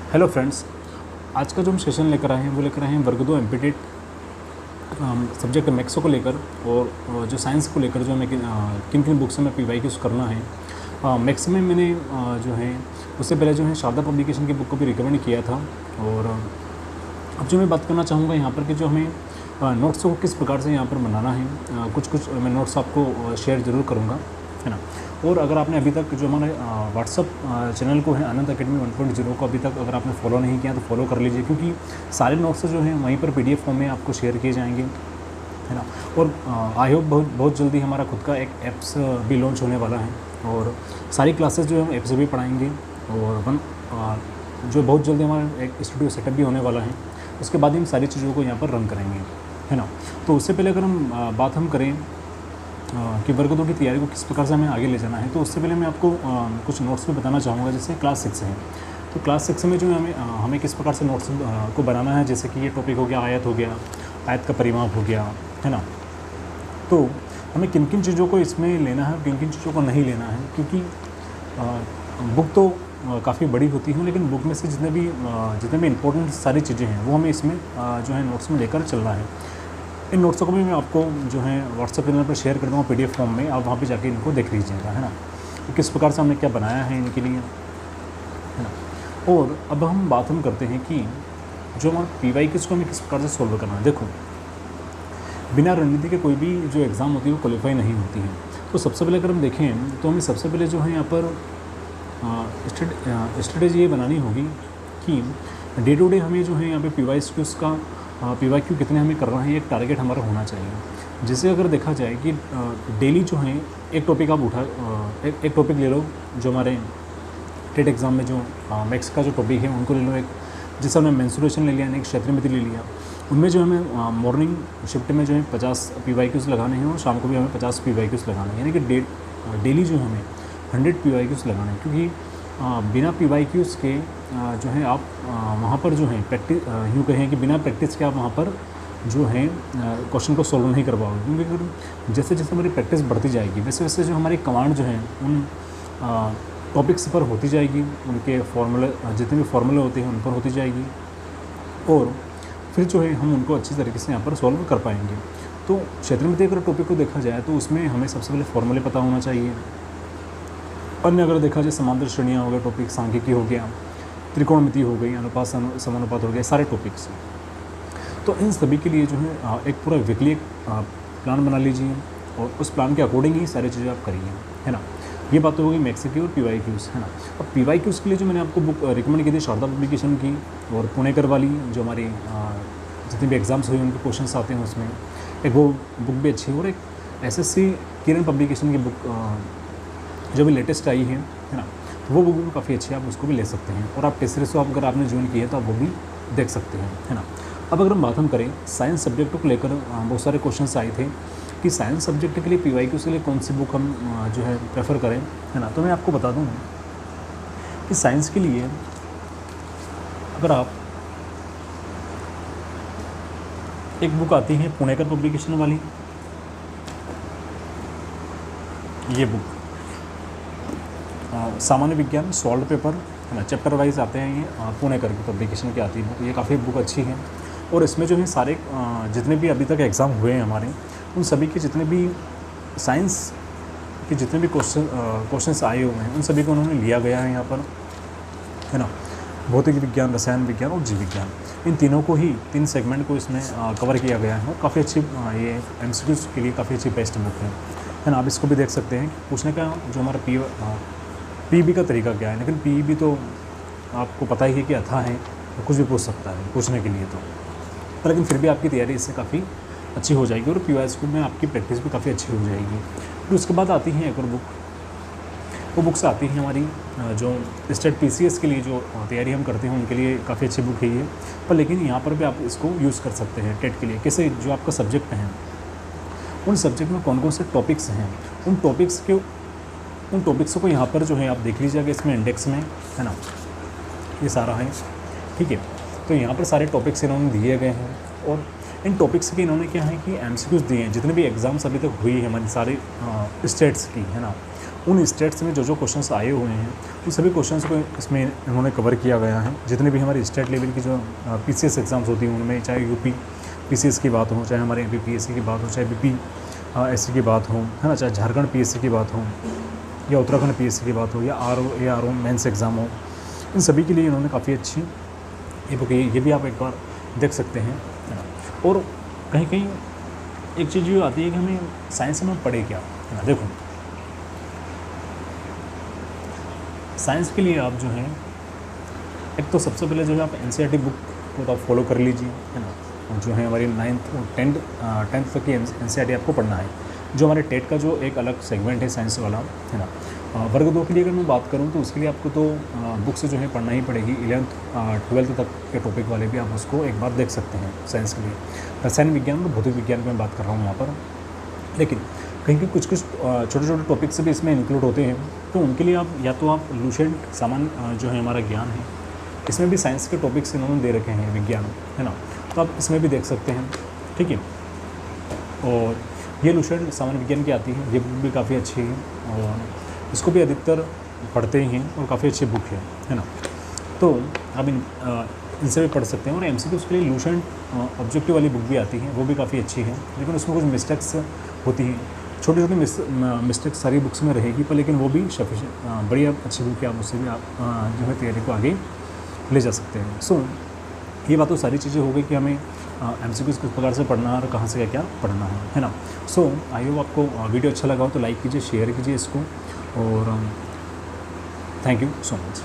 Hello friends, आज का जो हम सेशन लेकर आए हैं वो लेकर आए हैं वर्ग 2 एमपीटेट सब्जेक्ट मैक्सो को लेकर और जो साइंस को लेकर जो हमें किन किन बुक से हमें पीवाईक्यूज करना है। मैक्स में मैंने जो है उससे पहले जो है शारदा पब्लिकेशन की बुक को भी रिकमेंड किया था। और अब जो मैं बात करना चाहूँगा यहाँ पर कि जो हमें नोट्स को किस प्रकार से यहाँ पर बनाना है, कुछ मैं नोट्स आपको शेयर ज़रूर करूँगा, है ना। और अगर आपने अभी तक जो हमारे व्हाट्सअप चैनल को है आनंद अकेडमी 1.0 को अभी तक अगर आपने फॉलो नहीं किया तो फॉलो कर लीजिए, क्योंकि सारे नोट्स जो हैं वहीं पर पीडीएफ फॉर्म में आपको शेयर किए जाएंगे, है ना। और आई होप बहुत जल्दी हमारा खुद का एक ऐप्स भी लॉन्च होने वाला है और सारी क्लासेस जो है हम ऐप से भी पढ़ाएंगे और जो बहुत जल्दी हमारा एक स्टूडियो सेटअप भी होने वाला है। उसके बाद हम सारी चीज़ों को यहाँ पर रन करेंगे, है ना। तो उससे पहले अगर बात हम करें कि वर्ग 2 की तैयारी को किस प्रकार से हमें आगे ले जाना है, तो उससे पहले मैं आपको कुछ नोट्स भी बताना चाहूँगा। जैसे क्लास 6 है, तो क्लास 6 में जो हमें किस प्रकार से नोट्स को बनाना है, जैसे कि ये टॉपिक हो गया, आयत हो गया, आयत का परिमाप हो गया, है ना। तो हमें किन किन चीज़ों को इसमें लेना है, किन किन चीज़ों को नहीं लेना है, क्योंकि बुक तो काफ़ी बड़ी होती है, लेकिन बुक में से जितने भी इंपॉर्टेंट सारी चीज़ें हैं वो हमें इसमें जो है नोट्स में लेकर चलना है। इन नोट्स को भी मैं आपको जो है व्हाट्सएप चैनल पर शेयर कर दूँगा पीडीएफ फॉर्म में, आप वहाँ पे जाके इनको देख लीजिएगा, है ना, तो किस प्रकार से हमने क्या बनाया है इनके लिए, है ना। और अब हम बात करते हैं कि जो हमारा पीवाईक्यूज़ को हमें किस प्रकार से सोल्व करना है। देखो, बिना रणनीति के कोई भी जो एग्ज़ाम होती है वो क्वालिफाई नहीं होती है। तो सबसे पहले अगर हम देखें तो हमें सबसे पहले जो है यहाँ पर स्ट्रेटेजी ये बनानी होगी कि डे टू डे हमें जो है यहाँ पे पीवाईक्यूज़ का पीवाईक्यू कितने हमें करना है, एक टारगेट हमारा होना चाहिए। जैसे अगर देखा जाए कि डेली जो है एक टॉपिक आप एक टॉपिक ले लो, जो हमारे टेट एग्ज़ाम में जो मैथ्स का जो टॉपिक है उनको ले लो। एक जैसे हमने मेंसुरेशन ले लिया, एक क्षेत्रमिति ले लिया, उनमें जो हमें मॉर्निंग शिफ्ट में जो है 50 पीवाईक्यूज़ लगाने हैं और शाम को भी हमें 50 पीवाईक्यूज़ लगाने हैं, यानी कि डेली जो हमें 100 पीवाईक्यूज़ लगाने हैं। क्योंकि बिना पीवाईक्यूज़ के जो है आप वहाँ पर जो है प्रैक्टिस, यूँ कहें कि बिना प्रैक्टिस के आप वहाँ पर जो है क्वेश्चन को सॉल्व नहीं कर पाओगे। क्योंकि अगर जैसे जैसे हमारी प्रैक्टिस बढ़ती जाएगी वैसे वैसे जो हमारी कमांड जो है उन टॉपिक्स पर होती जाएगी, उनके फॉर्मूले जितने भी फॉर्मूले होते हैं उन पर होती जाएगी और फिर जो है हम उनको अच्छी तरीके से यहाँ पर सॉल्व कर पाएंगे। तो क्षेत्रमिति अगर टॉपिक को देखा जाए तो उसमें हमें सबसे पहले फॉर्मूले पता होना चाहिए। अन्य अगर देखा जाए समांतर श्रेणियाँ हो गया, टॉपिक सांख्यिकी हो गया, त्रिकोणमिति हो गई, अनुपात समानुपात हो गया, सारे टॉपिक्स। तो इन सभी के लिए जो है एक पूरा वीकली प्लान बना लीजिए और उस प्लान के अकॉर्डिंग ही सारी चीज़ें आप करिए, है ना। ये बात होगी मैथ्स की और पीवाईक्यूज़, है ना। अब पीवाईक्यूज़ के लिए जो मैंने आपको बुक रिकमेंड की थी शारदा पब्लिकेशन की और पुणेकर वाली, जो हमारी जितने भी एग्ज़ाम्स हुए उनके क्वेश्चंस आते हैं उसमें, एक वो बुक भी अच्छी है। और एक एसएससी किरण पब्लिकेशन की बुक जो भी लेटेस्ट आई है ना, तो वो बुक भी काफ़ी अच्छी है, आप उसको भी ले सकते हैं। और आप टेस्ट सीरीज अगर आपने ज्वाइन की है तो आप वो भी देख सकते हैं, है ना। अब अगर हम करें साइंस सब्जेक्ट को लेकर, बहुत सारे क्वेश्चंस आए थे कि साइंस सब्जेक्ट के लिए पीवाईक्यू के लिए कौन सी बुक हम जो है प्रेफर करें, है ना। तो मैं आपको बता दूँ कि साइंस के लिए अगर आप एक बुक आती है पुणेकर पब्लिकेशन वाली, ये बुक सामान्य विज्ञान सॉल्व पेपर, है ना, चैप्टर वाइज आते हैं। ये पुणेकर की पब्लिकेशन की आती है बुक, ये काफ़ी बुक अच्छी है। और इसमें जो है सारे जितने भी अभी तक एग्ज़ाम हुए हैं हमारे, उन सभी के जितने भी साइंस के जितने भी क्वेश्चंस आए हुए हैं उन सभी को उन्होंने लिया गया है यहाँ पर, है ना। भौतिक विज्ञान, रसायन विज्ञान और जीव विज्ञान, इन तीनों को ही 3 सेगमेंट को इसमें कवर किया गया है। और काफ़ी अच्छी ये एमसीक्यूज़ के लिए काफ़ी अच्छी बेस्ट बुक है ना। आप इसको भी देख सकते हैं। पूछने का जो हमारा पीईबी का तरीका क्या है, लेकिन पीईबी तो आपको पता ही है कि अथा है, तो कुछ भी पूछ सकता है पूछने के लिए तो, लेकिन फिर भी आपकी तैयारी इससे काफ़ी अच्छी हो जाएगी और पीवाईक्यू में आपकी प्रैक्टिस भी काफ़ी अच्छी हो जाएगी। फिर उसके बाद आती है एक और बुक, वो बुक्स आती हैं हमारी जो स्टेट पीसीएस के लिए जो तैयारी हम करते हैं उनके लिए काफ़ी अच्छी बुक है ये। पर लेकिन यहाँ पर भी आप इसको यूज़ कर सकते हैं टेट के लिए। कैसे, जो आपका सब्जेक्ट है उन सब्जेक्ट में कौन कौन से टॉपिक्स हैं, उन टॉपिक्स को यहाँ पर जो है आप देख लीजिएगा, इसमें इंडेक्स में, है ना, ये सारा है, ठीक है। तो यहाँ पर सारे टॉपिक्स इन्होंने दिए गए हैं और इन टॉपिक्स के इन्होंने क्या है कि एमसीक्यूज़ दिए हैं। जितने भी एग्ज़ाम्स अभी तक हुई है हमारी सारे स्टेट्स की, है ना, उन स्टेट्स में जो जो क्वेश्चंस आए हुए हैं उन सभी क्वेश्चंस को इसमें इन्होंने कवर किया गया है। जितने भी हमारे स्टेट लेवल की जो PCS एग्ज़ाम्स होती हैं उनमें, चाहे यूपी PCS की बात हो, चाहे हमारे MP PSC की बात हो, चाहे BP SC की बात हो, है ना, चाहे झारखंड PSC की बात हो या उत्तराखंड PSC की बात हो या ARO मेंस एग्ज़ाम हो, इन सभी के लिए इन्होंने काफ़ी अच्छी ये बुक, ये भी आप एक बार देख सकते हैं, है ना। और कहीं कहीं एक चीज़ जो आती है कि हमें साइंस में पढ़े क्या, है ना। देखो साइंस के लिए आप जो है एक तो सबसे पहले जो है आप NCERT बुक को तो आप फॉलो कर लीजिए, है ना। और जो है हमारी 9th और 10th तक की NCERT आपको पढ़ना है। जो हमारे टेट का जो एक अलग सेगमेंट है साइंस वाला, है ना, वर्ग 2 के लिए अगर मैं बात करूं तो उसके लिए आपको तो बुक से जो है पढ़ना ही पड़ेगी। 11th 12th तक के टॉपिक वाले भी आप उसको एक बार देख सकते हैं साइंस के लिए। रसायन विज्ञान और भौतिक विज्ञान की मैं बात कर रहा हूँ यहाँ पर, लेकिन कहीं कहीं कुछ छोटे छोटे टॉपिक्स भी इसमें इंक्लूड होते हैं, तो उनके लिए आप या तो आप लुसेंट सामान्य जो है हमारा ज्ञान है, इसमें भी साइंस के टॉपिक्स इन्होंने दे रखे हैं, विज्ञान, है ना, तो आप इसमें भी देख सकते हैं, ठीक है। और ये लुसेंट सामान्य विज्ञान की आती है, ये बुक भी काफ़ी अच्छी है और इसको भी अधिकतर पढ़ते ही हैं और काफ़ी अच्छी बुक है ना। तो आप इनसे भी पढ़ सकते हैं। और MCQs के लिए लुसेंट ऑब्जेक्टिव वाली बुक भी आती है, वो भी काफ़ी अच्छी है, लेकिन उसमें कुछ मिस्टेक्स होती हैं, छोटी छोटी मिस्टेक्स सारी बुक्स में रहेगी, पर लेकिन वो भी सफिशिएंट बढ़िया अच्छी बुक है, आप उससे भी आप जो है तैयारी को आगे ले जा सकते हैं। सो ये बात तो सारी चीज़ें हो गई कि हमें MCQs किस प्रकार से पढ़ना है और कहाँ से क्या क्या पढ़ना है ना। सो आई होप आपको वीडियो अच्छा लगा हो तो लाइक कीजिए, शेयर कीजिए इसको, और थैंक यू सो मच।